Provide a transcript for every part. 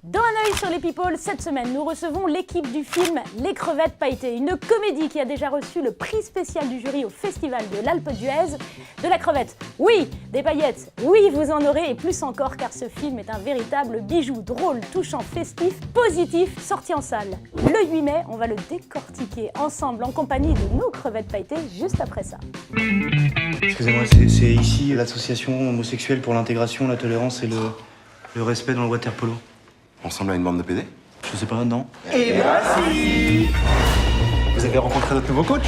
Dans un œil sur les people, cette semaine, nous recevons l'équipe du film Les Crevettes Pailletées, une comédie qui a déjà reçu le prix spécial du jury au Festival de l'Alpe d'Huez. De la crevette, oui, des paillettes, oui, vous en aurez, et plus encore, car ce film est un véritable bijou drôle, touchant, festif, positif, sorti en salle. Le 8 mai, on va le décortiquer ensemble en compagnie de nos crevettes pailletées juste après ça. Excusez-moi, c'est ici l'association homosexuelle pour l'intégration, la tolérance et le respect dans le water polo. On ressemble à une bande de PD? Je sais pas, non. Et voici! Vous avez rencontré notre nouveau coach?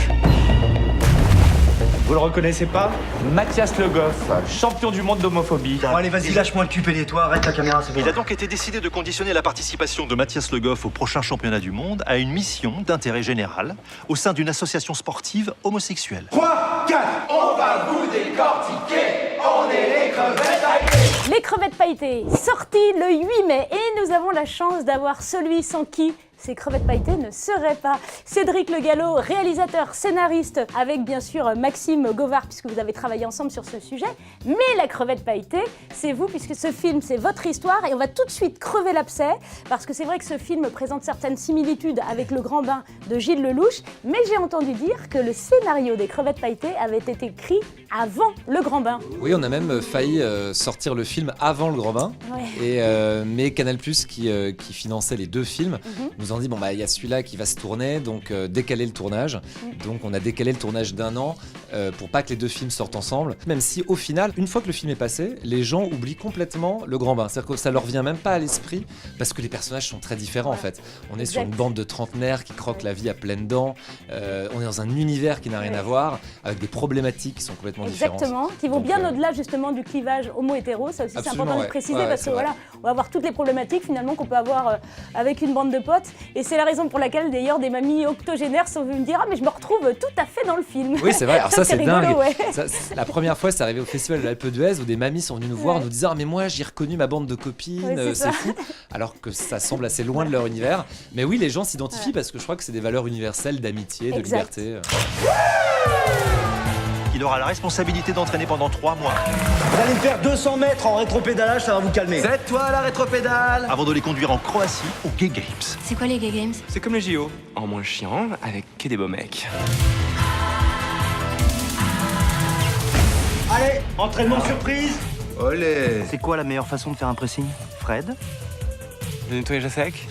Vous le reconnaissez pas? Mathias Le Goff, champion du monde d'homophobie. Bon, allez, vas-y, lâche-moi le cul, toi, arrête la caméra, c'est bon. Il a donc été décidé de conditionner la participation de Mathias Le Goff au prochain championnat du monde à une mission d'intérêt général au sein d'une association sportive homosexuelle. 3, 4, on va vous décortiquer! On est les crevettes pailletées! Les Crevettes Pailletées, sorti le 8 mai, et nous avons la chance d'avoir celui sans qui ces crevettes pailletées ne seraient pas. Cédric Le Gallo, réalisateur, scénariste, avec bien sûr Maxime Govard, puisque vous avez travaillé ensemble sur ce sujet. Mais la crevette pailletée, c'est vous, puisque ce film, c'est votre histoire. Et on va tout de suite crever l'abcès, parce que c'est vrai que ce film présente certaines similitudes avec Le Grand Bain de Gilles Lelouch. Mais j'ai entendu dire que le scénario des crevettes pailletées avait été écrit avant Le Grand Bain. Oui, on a même failli sortir le film avant Le Grand Bain. Ouais. Mais Canal+, qui finançait les deux films, nous ont dit bon bah il y a celui-là qui va se tourner, donc décaler le tournage. Donc on a décalé le tournage d'1 an pour pas que les deux films sortent ensemble. Même si au final, une fois que le film est passé, les gens oublient complètement Le Grand Bain. C'est-à-dire que ça leur vient même pas à l'esprit parce que les personnages sont très différents en fait. On est sur une bande de trentenaires qui croquent la vie à pleines dents. On est dans un univers qui n'a rien à voir, avec des problématiques qui sont complètement différentes. Exactement, qui vont Donc, bien au-delà justement du clivage homo-hétéro. Ça aussi c'est absolument, important de ouais. préciser Ouais, parce que c'est vrai. voilà, on va avoir toutes les problématiques finalement qu'on peut avoir avec une bande de potes. Et c'est la raison pour laquelle d'ailleurs des mamies octogénaires sont venues me dire « Ah mais je me retrouve tout à fait dans le film ». Oui, c'est vrai. Alors ça, c'est rigolo, dingue. ouais. La première fois, c'est arrivé au Festival de l'Alpe d'Huez où des mamies sont venues nous voir en nous disant « Ah mais moi, j'ai reconnu ma bande de copines, Ouais, c'est ça. c'est fou ». Alors que ça semble assez loin de leur univers. Mais oui, les gens s'identifient parce que je crois que c'est des valeurs universelles d'amitié, de Exact. liberté. Il aura la responsabilité d'entraîner pendant 3 mois Vous allez me faire 200 mètres en rétropédalage, ça va vous calmer. C'est toi la rétropédale! avant de les conduire en Croatie aux Gay Games. C'est quoi les Gay Games? C'est comme les JO, en moins chiant, avec que des beaux mecs. Allez, entraînement surprise. Olé! C'est quoi la meilleure façon de faire un pressing, Fred? Le nettoyage à sec?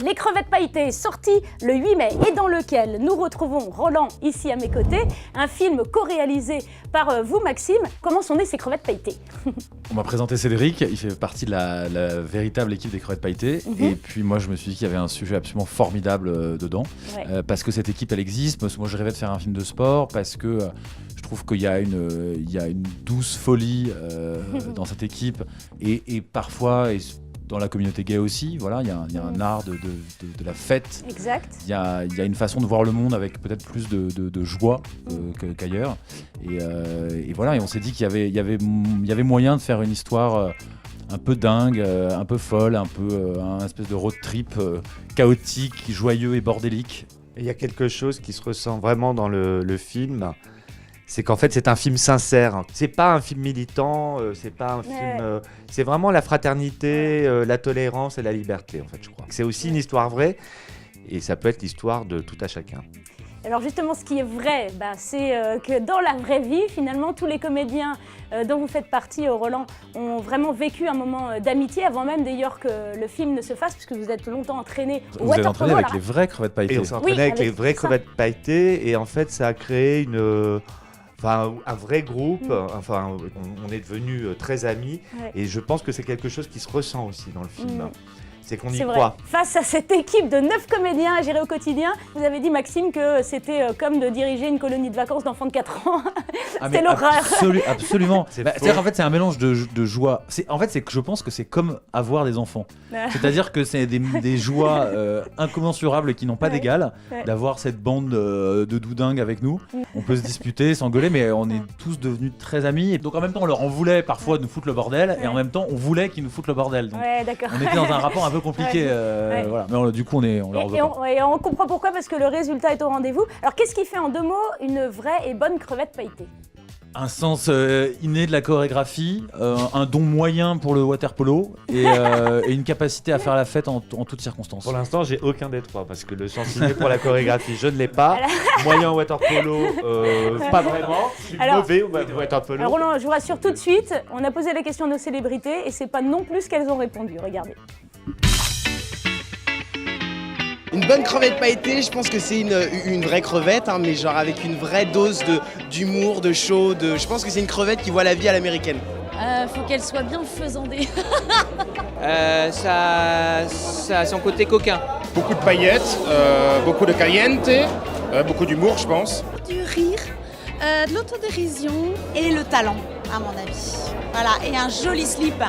Les Crevettes Pailletées, sorti le 8 mai et dans lequel nous retrouvons Roland ici à mes côtés, un film co-réalisé par vous Maxime. Comment sont nées ces crevettes pailletées? On m'a présenté Cédric, il fait partie de la véritable équipe des crevettes pailletées. Et puis moi je me suis dit qu'il y avait un sujet absolument formidable dedans. Ouais. Parce que cette équipe elle existe, parce que moi je rêvais de faire un film de sport, parce que je trouve qu'il y a une douce folie dans cette équipe et parfois... dans la communauté gay aussi, voilà, il y a un art de la fête. Exact. Il y a une façon de voir le monde avec peut-être plus de joie qu'ailleurs. Et voilà, et on s'est dit qu'il y avait moyen de faire une histoire un peu dingue, un peu folle, un espèce de road trip chaotique, joyeux et bordélique. Il y a quelque chose qui se ressent vraiment dans le film. C'est qu'en fait, c'est un film sincère. C'est pas un film militant, c'est pas un film. C'est vraiment la fraternité, la tolérance et la liberté, en fait, je crois. C'est aussi une histoire vraie, et ça peut être l'histoire de tout à chacun. Alors justement, ce qui est vrai, c'est que dans la vraie vie, finalement, tous les comédiens dont vous faites partie, Roland, ont vraiment vécu un moment d'amitié, avant même d'ailleurs que le film ne se fasse, puisque vous êtes longtemps entraîné au Vous avez water entraîné polo. avec les vraies crevettes pailletées. Et on s'est entraîné avec les vraies crevettes pailletées, et en fait, ça a créé un vrai groupe. Enfin, on est devenus très amis, et je pense que c'est quelque chose qui se ressent aussi dans le film. C'est qu'on y croit. Face à cette équipe de 9 comédiens à gérer au quotidien, vous avez dit, Maxime, que c'était comme de diriger une colonie de vacances d'enfants de 4 ans. C'était l'horreur. Absolument. C'est C'est-à-dire, en fait, c'est un mélange de joie. En fait, c'est que je pense que c'est comme avoir des enfants. C'est-à-dire que c'est des joies incommensurables qui n'ont pas d'égal. D'avoir cette bande de doudingues avec nous. On peut se disputer, s'engueuler, mais on est tous devenus très amis. Et donc en même temps, on leur en voulait parfois de nous foutre le bordel, et en même temps, on voulait qu'ils nous foutent le bordel. Donc, D'accord. on était dans un rapport un peu compliqué. Voilà. Mais du coup, on leur veut pas. Et on comprend pourquoi, parce que le résultat est au rendez-vous. Alors, qu'est-ce qui fait en 2 mots une vraie et bonne crevette pailletée? Un sens inné de la chorégraphie, un don moyen pour le water polo et une capacité à faire la fête en toutes circonstances. Pour l'instant, j'ai aucun des trois parce que le sens inné pour la chorégraphie, je ne l'ai pas. Moyen water polo, pas vraiment. Je suis mauvais au water polo. Alors Roland, je vous rassure tout de suite, on a posé la question à nos célébrités et c'est pas non plus ce qu'elles ont répondu. Regardez. Une bonne crevette pailletée, je pense que c'est une vraie crevette, hein, mais genre avec une vraie dose d'humour, de show. Je pense que c'est une crevette qui voit la vie à l'américaine. Faut qu'elle soit bien faisandée. Ça a son côté coquin. Beaucoup de paillettes, beaucoup de caliente, beaucoup d'humour, je pense. Du rire, de l'autodérision et le talent, à mon avis. Voilà, et un joli slip,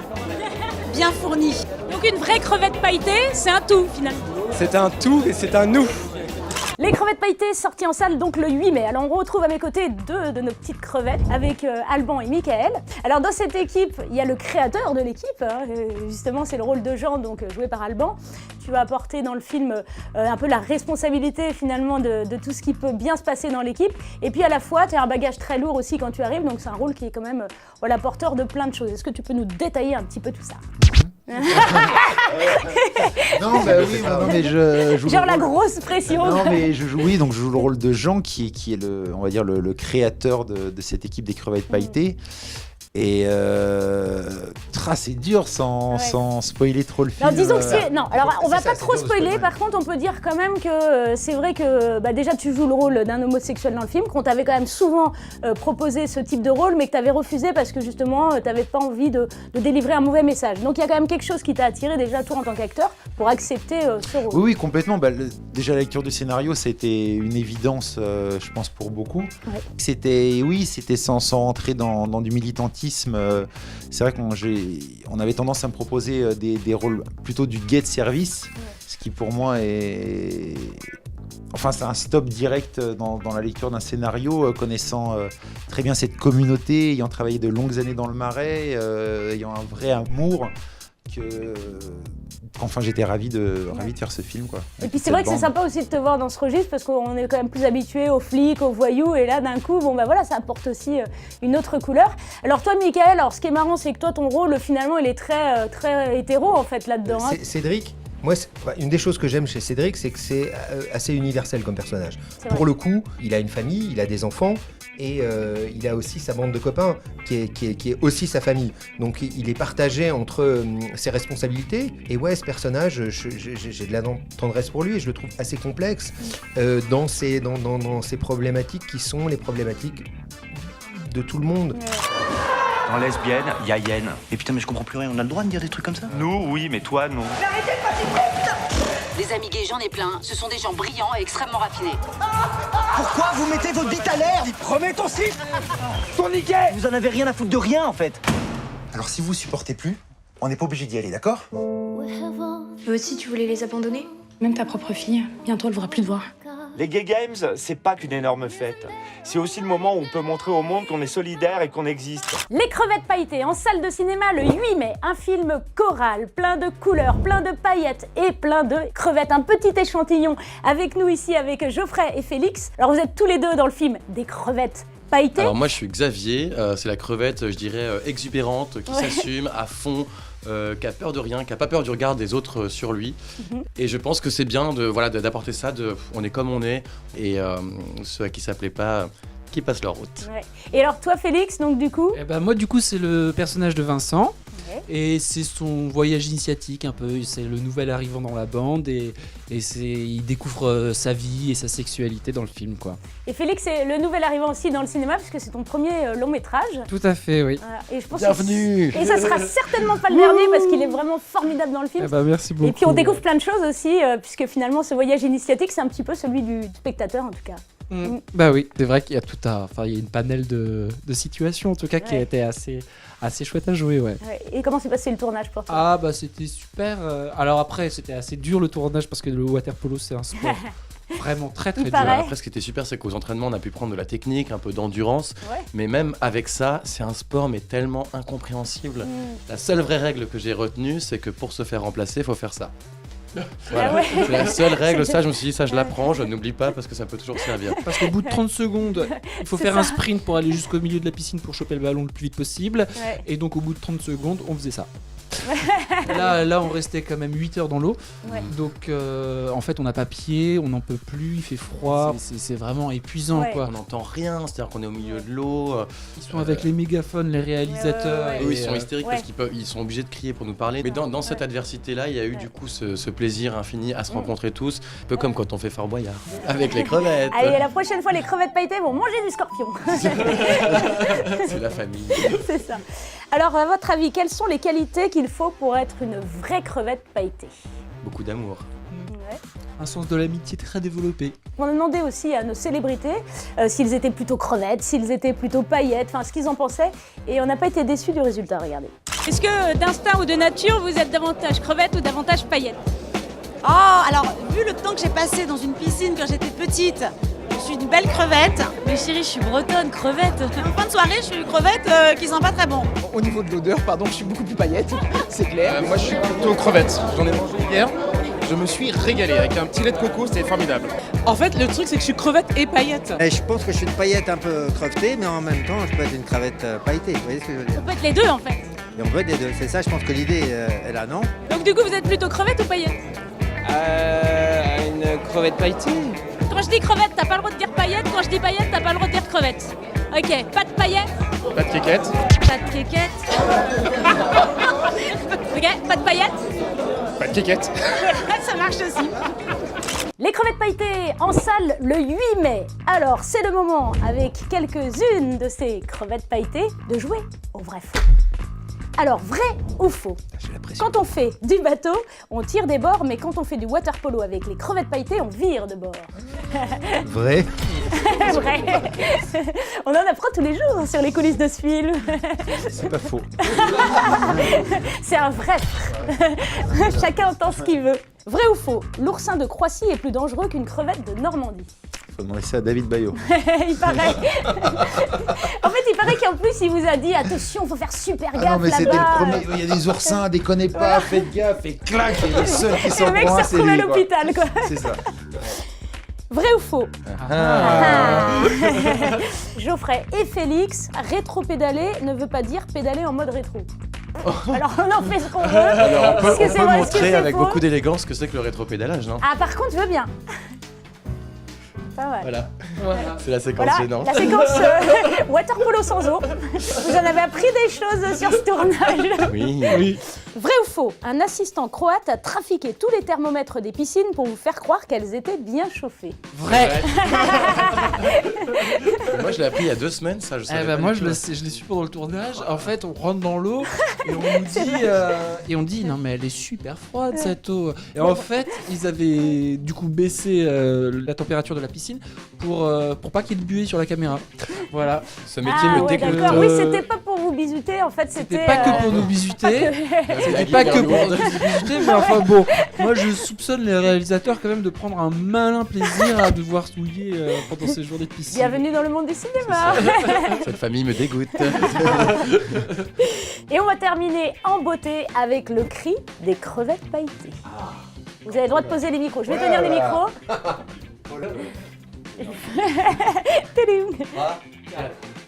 bien fourni. Donc une vraie crevette pailletée, c'est un tout finalement. C'est un tout et c'est un nous. Les crevettes pailletées sorties en salle donc le 8 mai. Alors on retrouve à mes côtés deux de nos petites crevettes avec Alban et Michael. Alors dans cette équipe, il y a le créateur de l'équipe, hein. Justement c'est le rôle de Jean, donc joué par Alban. Tu vas apporter dans le film un peu la responsabilité finalement de tout ce qui peut bien se passer dans l'équipe. Et puis à la fois, tu as un bagage très lourd aussi quand tu arrives, donc c'est un rôle qui est quand même porteur de plein de choses. Est-ce que tu peux nous détailler un petit peu tout ça? Non, bah oui, non, mais je joue genre la grosse pression. Non, mais je joue le rôle de Jean qui est on va dire le créateur de cette équipe des crevettes pailletées. Et c'est dur sans spoiler trop le film. Alors disons que c'est... Non, alors on va pas trop spoiler, par contre on peut dire quand même que c'est vrai que déjà tu joues le rôle d'un homosexuel dans le film, qu'on t'avait quand même souvent proposé ce type de rôle, mais que t'avais refusé parce que justement t'avais pas envie de délivrer un mauvais message. Donc il y a quand même quelque chose qui t'a attiré déjà toi en tant qu'acteur pour accepter ce rôle. Oui, complètement. Déjà la lecture du scénario, c'était une évidence, je pense, pour beaucoup. Ouais. C'était sans rentrer dans du militantisme. C'est vrai qu'on avait tendance à me proposer des rôles plutôt du gay de service, ce qui pour moi est... Enfin, c'est un stop direct dans la lecture d'un scénario, connaissant très bien cette communauté, ayant travaillé de longues années dans le Marais, ayant un vrai amour Enfin, j'étais ravi de faire ce film, quoi. Et puis c'est vrai que c'est sympa aussi de te voir dans ce registre parce qu'on est quand même plus habitué aux flics, aux voyous, et là d'un coup, ça apporte aussi une autre couleur. Alors toi, Michael, ce qui est marrant, c'est que toi, ton rôle, finalement, il est très, très hétéro en fait là-dedans. Hein. Cédric. Moi, une des choses que j'aime chez Cédric, c'est que c'est assez universel comme personnage. Pour le coup, il a une famille, il a des enfants, et il a aussi sa bande de copains, qui est aussi sa famille. Donc il est partagé entre ses responsabilités, et ce personnage, j'ai de la tendresse pour lui, et je le trouve assez complexe dans ses problématiques qui sont les problématiques de tout le monde. Dans lesbienne, il y a Yen. Et putain, mais je comprends plus rien, on a le droit de dire des trucs comme ça? Nous, oui, mais toi, non. Arrêtez de passer, putain! Les amis gays, j'en ai plein. Ce sont des gens brillants et extrêmement raffinés. Pourquoi vous mettez votre bite à l'air? Remets ton slip! Ton niquet! Vous en avez rien à foutre de rien, en fait. Alors si vous supportez plus, on n'est pas obligé d'y aller, d'accord? Toi aussi, tu voulais les abandonner? Même ta propre fille, bientôt elle voudra plus te voir. Les Gay Games, c'est pas qu'une énorme fête. C'est aussi le moment où on peut montrer au monde qu'on est solidaire et qu'on existe. Les crevettes pailletées en salle de cinéma le 8 mai. Un film choral, plein de couleurs, plein de paillettes et plein de crevettes. Un petit échantillon avec nous ici, avec Geoffrey et Félix. Alors vous êtes tous les deux dans le film des crevettes pailletées. Alors moi je suis Xavier, c'est la crevette, je dirais, exubérante, qui s'assume à fond. Qui a peur de rien, qui a pas peur du regard des autres sur lui. Et je pense que c'est bien d'apporter ça, on est comme on est, et ceux à qui ça plaît pas, qui passent leur route. Ouais. Et alors toi Félix, donc du coup moi du coup c'est le personnage de Vincent, et c'est son voyage initiatique un peu, c'est le nouvel arrivant dans la bande, et il découvre sa vie et sa sexualité dans le film, quoi. Et Félix, c'est le nouvel arrivant aussi dans le cinéma puisque c'est ton premier long métrage. Tout à fait, oui. Voilà. Et je pense bienvenue. Et ça sera certainement pas le dernier parce qu'il est vraiment formidable dans le film. Merci beaucoup. Et puis on découvre plein de choses aussi puisque finalement ce voyage initiatique c'est un petit peu celui du spectateur en tout cas. Bah oui, c'est vrai qu'il y a il y a une panel de situations en tout cas qui a été assez chouette à jouer, ouais. Et comment s'est passé le tournage pour toi? C'était super. Alors après, c'était assez dur le tournage parce que le water polo c'est un sport vraiment très très dur. Après, ce qui était super, c'est qu'aux entraînements, on a pu prendre de la technique, un peu d'endurance, mais même avec ça, c'est un sport mais tellement incompréhensible. La seule vraie règle que j'ai retenue, c'est que pour se faire remplacer, il faut faire ça. Voilà. Ah ouais. C'est la seule règle, ça je me suis dit, ça je l'apprends, je n'oublie pas parce que ça peut toujours servir. Parce qu'au bout de 30 secondes, il faut C'est faire ça. un sprint pour aller jusqu'au milieu de la piscine pour choper le ballon le plus vite possible. Ouais. Et donc au bout de 30 secondes, on faisait ça. Là, on restait quand même 8 heures dans l'eau. Ouais. Donc en fait, on n'a pas pied, on n'en peut plus, il fait froid. C'est vraiment épuisant, Ouais. quoi. On n'entend rien, c'est-à-dire qu'on est au milieu de l'eau. Ils sont avec les mégaphones, les réalisateurs. Ouais. Eux, et, ils sont hystériques Ouais. parce qu'ils sont obligés de crier pour nous parler. Mais dans cette adversité-là, il y a eu du coup ce plaisir infini à se rencontrer tous. Un peu comme quand on fait Fort Boyard. Avec les crevettes. Allez, la prochaine fois, les crevettes pailletées vont manger du scorpion. C'est la famille. C'est ça. Alors, à votre avis, quelles sont les qualités qu'il faut pour être une vraie crevette pailletée? Beaucoup d'amour. Ouais. Un sens de l'amitié très développé. On a demandé aussi à nos célébrités s'ils étaient plutôt crevettes, s'ils étaient plutôt paillettes, enfin ce qu'ils en pensaient. Et on n'a pas été déçus du résultat, regardez. Est-ce que d'instinct ou de nature, vous êtes davantage crevette ou davantage paillette? Oh, alors, vu le temps que j'ai passé dans une piscine quand j'étais petite, je suis une belle crevette. Mais chérie, je suis bretonne, crevette. En fin de soirée, je suis une crevette qui sent pas très bon. Au niveau de l'odeur, pardon, je suis beaucoup plus paillette, c'est clair. Moi, je suis plutôt crevette. J'en ai mangé hier. Je me suis régalé avec un petit lait de coco, c'était formidable. En fait, le truc, c'est que je suis crevette et paillette. Et je pense que je suis une paillette un peu crevetée, mais en même temps, je peux être une crevette pailletée. Vous voyez ce que je veux dire? On peut être les deux en fait. Et on peut être les deux. C'est ça, je pense que l'idée est là, non? Donc du coup, vous êtes plutôt crevette ou paillette? Une crevette pailletée. Quand je dis crevette, t'as pas le droit de dire paillette. Quand je dis paillette, t'as pas le droit de dire crevette. Ok, pas de paillette, Pas de quéquette. pas de quéquette. Ok, pas de paillette. Pas de quéquette. Ça marche aussi. Les crevettes pailletées en salle le 8 mai. Alors, c'est le moment, avec quelques-unes de ces crevettes pailletées, de jouer au vrai faux. Alors, vrai ou faux? Quand on fait du bateau, on tire des bords, mais quand on fait du water polo avec les crevettes pailletées, on vire de bord. Vrai? Vrai. On en apprend tous les jours sur les coulisses de ce film. C'est pas faux. C'est un vrai. Chacun entend ce qu'il veut. Vrai ou faux? L'oursin de Croatie est plus dangereux qu'une crevette de Normandie. Faut demander ça à David Bayot. Il paraît. En fait, il paraît qu'en plus, il vous a dit attention, faut faire super gaffe Ah non, mais c'était le là-bas. premier. Il y a des oursins, déconnez pas, faites gaffe, et clac, et le seul qui Et s'en le mec prend, s'est c'est retrouvé à lui. quoi. l'hôpital, quoi. C'est ça. Vrai ou faux? Geoffrey et Félix, rétro-pédaler ne veut pas dire pédaler en mode rétro. Alors on en fait ce qu'on veut. Alors on peut, Est-ce que c'est vrai, est-ce que montrer c'est avec faux? beaucoup d'élégance ce que c'est que le rétropédalage, non? Ah, par contre, je veux bien. Pas mal. Voilà. C'est la séquence Voilà, gênante. la séquence water polo sans eau. Vous en avez appris des choses sur ce tournage. Oui. Vrai ou faux? Un assistant croate a trafiqué tous les thermomètres des piscines pour vous faire croire qu'elles étaient bien chauffées. Vrai. Moi, je l'ai appris il y a 2 semaines, ça, je savais pas moi, du je tout. l'ai su pendant le tournage. En fait, on rentre dans l'eau et on dit non mais elle est super froide cette eau. Et en fait, ils avaient du coup baissé la température de la piscine pour pas qu'il y ait de buée sur la caméra. Voilà. Ce métier me dégoûte. D'accord, oui, c'était pas pour vous bisuter, en fait, c'était... C'était pas que pour nous bisuter. C'était pas que pour nous bisuter, mais enfin bon, moi je soupçonne les réalisateurs quand même de prendre un malin plaisir à devoir souiller pendant ces journées de piscine. Bienvenue dans le monde du cinéma. Cette famille me dégoûte. Et on va terminer en beauté avec le cri des crevettes pailletées. Vous avez le droit de poser les micros. Je vais tenir les micros. Tadam.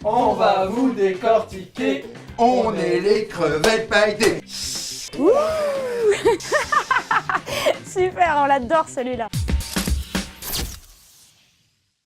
On va vous décortiquer. On est les crevettes pailletées. Super, on l'adore celui-là.